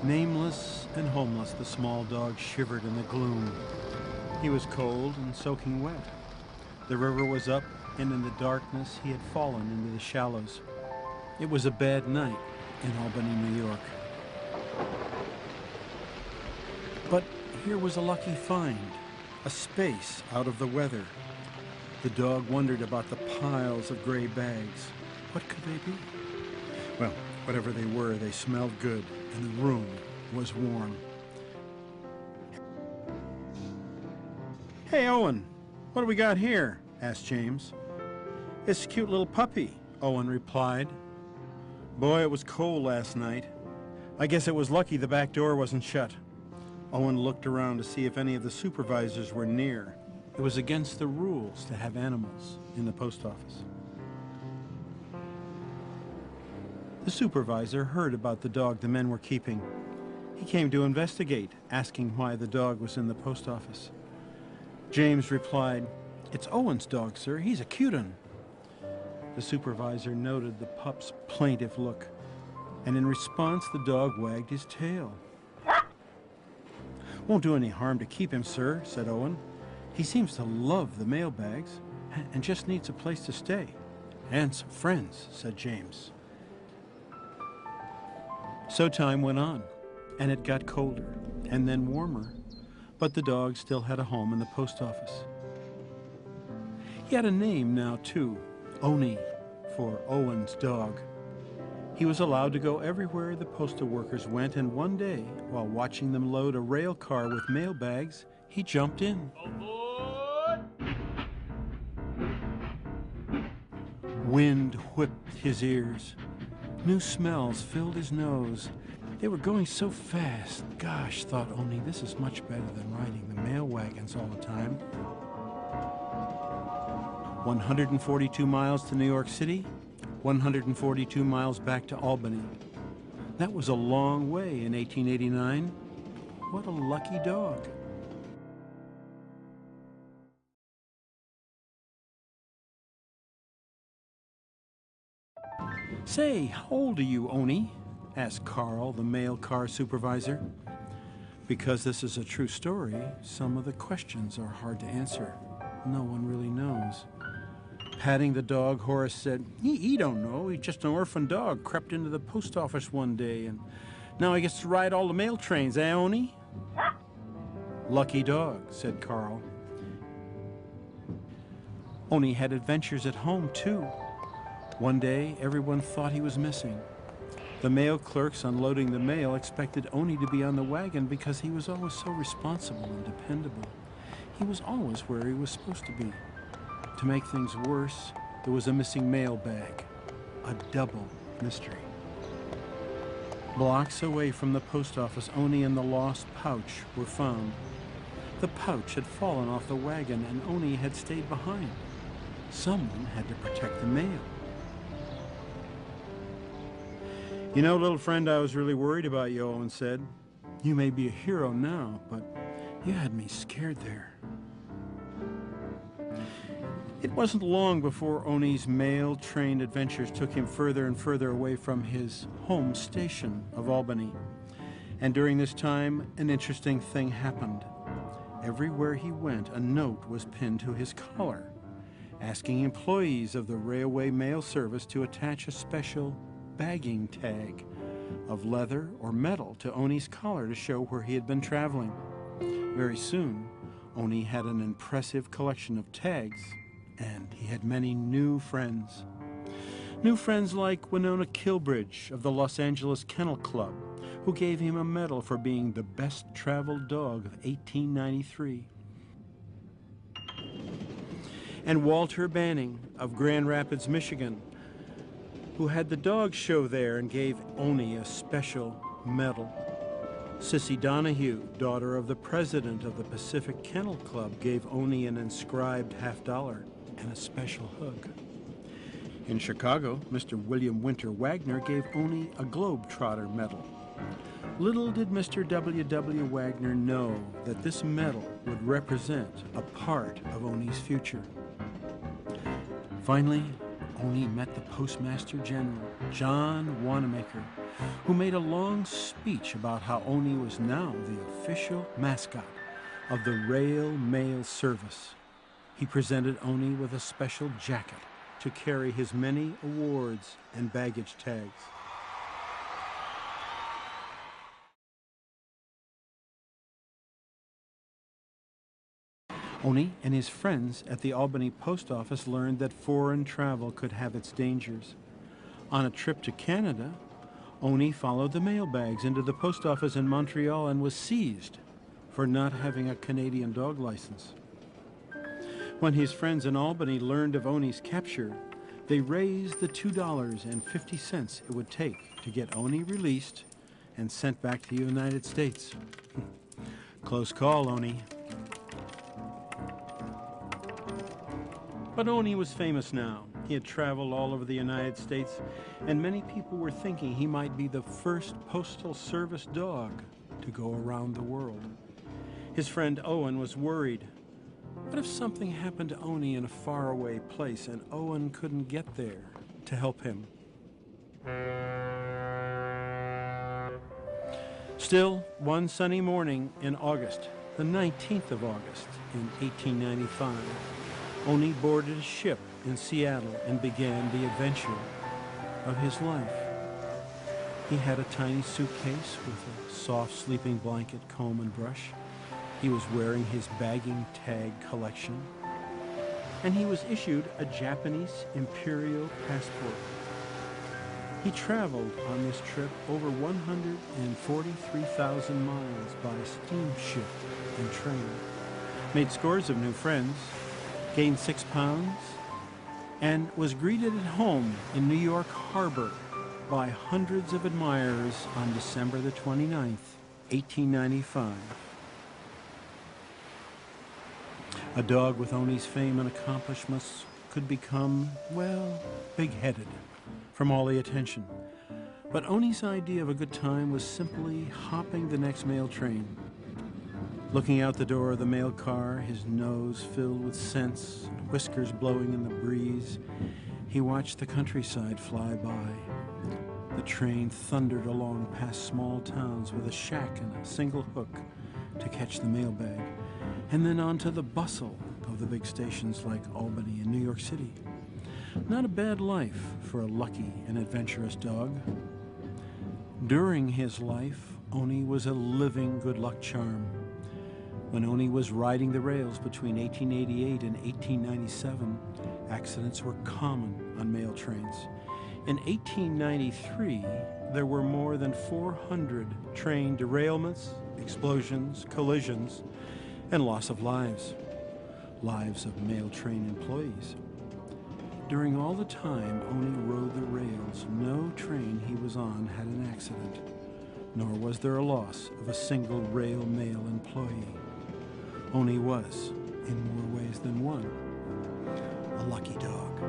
Nameless and homeless, the small dog shivered in the gloom. He was cold and soaking wet. The river was up, and in the darkness he had fallen into the shallows. It was a bad night in Albany, New York. But here was a lucky find, a space out of the weather. The dog wondered about the piles of gray bags. What could they be? Well, whatever they were, they smelled good, and the room was warm. "Hey, Owen, what do we got here?" asked James. "It's a cute little puppy," Owen replied. "Boy, it was cold last night. I guess it was lucky the back door wasn't shut." Owen looked around to see if any of the supervisors were near. It was against the rules to have animals in the post office. The supervisor heard about the dog the men were keeping. He came to investigate, asking why the dog was in the post office. James replied, "It's Owen's dog, sir. He's a cute 'un." The supervisor noted the pup's plaintive look, and in response the dog wagged his tail. "Won't do any harm to keep him, sir," said Owen. "He seems to love the mailbags and just needs a place to stay. And some friends," said James. So time went on, and it got colder and then warmer, but the dog still had a home in the post office. He had a name now, too, Oni, for Owen's dog. He was allowed to go everywhere the postal workers went, and one day, while watching them load a rail car with mail bags, he jumped in. Wind whipped his ears. New smells filled his nose. They were going so fast. Gosh, thought Oni, this is much better than riding the mail wagons all the time. 142 miles to New York City, 142 miles back to Albany. That was a long way in 1889. What a lucky dog. "Say, how old are you, Oni?" asked Carl, the mail car supervisor. Because this is a true story, some of the questions are hard to answer. No one really knows. Patting the dog, Horace said, He don't know. He's just an orphan dog, crept into the post office one day, and now he gets to ride all the mail trains, eh, Oni?" "Lucky dog," said Carl. Oni had adventures at home, too. One day, everyone thought he was missing. The mail clerks unloading the mail expected Oni to be on the wagon because he was always so responsible and dependable. He was always where he was supposed to be. To make things worse, there was a missing mail bag, a double mystery. Blocks away from the post office, Oni and the lost pouch were found. The pouch had fallen off the wagon and Oni had stayed behind. Someone had to protect the mail. "You know, little friend, I was really worried about you," Owen said. "You may be a hero now, but you had me scared there." It wasn't long before Oni's mail train adventures took him further and further away from his home station of Albany. And during this time, an interesting thing happened. Everywhere he went, a note was pinned to his collar, asking employees of the railway mail service to attach a special bagging tag of leather or metal to Oni's collar to show where he had been traveling. Very soon, Oni had an impressive collection of tags, and he had many new friends. New friends like Winona Kilbridge of the Los Angeles Kennel Club, who gave him a medal for being the best traveled dog of 1893. And Walter Banning of Grand Rapids, Michigan, who had the dog show there and gave Oni a special medal. Sissy Donahue, daughter of the president of the Pacific Kennel Club, gave Oni an inscribed $50 and a special hug. In Chicago, Mr. William Winter Wagner gave Oni a Globetrotter medal. Little did Mr. W.W. Wagner know that this medal would represent a part of Oni's future. Finally, Oni met the Postmaster General, John Wanamaker, who made a long speech about how Oni was now the official mascot of the Rail Mail Service. He presented Oni with a special jacket to carry his many awards and baggage tags. Oni and his friends at the Albany post office learned that foreign travel could have its dangers. On a trip to Canada, Oni followed the mailbags into the post office in Montreal and was seized for not having a Canadian dog license. When his friends in Albany learned of Oni's capture, they raised the $2.50 it would take to get Oni released and sent back to the United States. Close call, Oni. But Oni was famous now. He had traveled all over the United States, and many people were thinking he might be the first Postal Service dog to go around the world. His friend Owen was worried. What if something happened to Oni in a faraway place and Owen couldn't get there to help him? Still, one sunny morning in August, the 19th of August in 1895, Oni boarded a ship in Seattle and began the adventure of his life. He had a tiny suitcase with a soft sleeping blanket, comb, and brush. He was wearing his bagging tag collection, and he was issued a Japanese imperial passport. He traveled on this trip over 143,000 miles by steamship and train, made scores of new friends, gained 6 pounds, and was greeted at home in New York Harbor by hundreds of admirers on December the 29th, 1895. A dog with Oni's fame and accomplishments could become, well, big-headed from all the attention. But Oni's idea of a good time was simply hopping the next mail train. Looking out the door of the mail car, his nose filled with scents, and whiskers blowing in the breeze, he watched the countryside fly by. The train thundered along past small towns with a shack and a single hook to catch the mailbag, and then on to the bustle of the big stations like Albany and New York City. Not a bad life for a lucky and adventurous dog. During his life, Oni was a living good luck charm. When Oni was riding the rails between 1888 and 1897, accidents were common on mail trains. In 1893, there were more than 400 train derailments, explosions, collisions, and loss of lives of mail train employees. During all the time Oni rode the rails, no train he was on had an accident, nor was there a loss of a single rail mail employee. Oni was, in more ways than one, a lucky dog.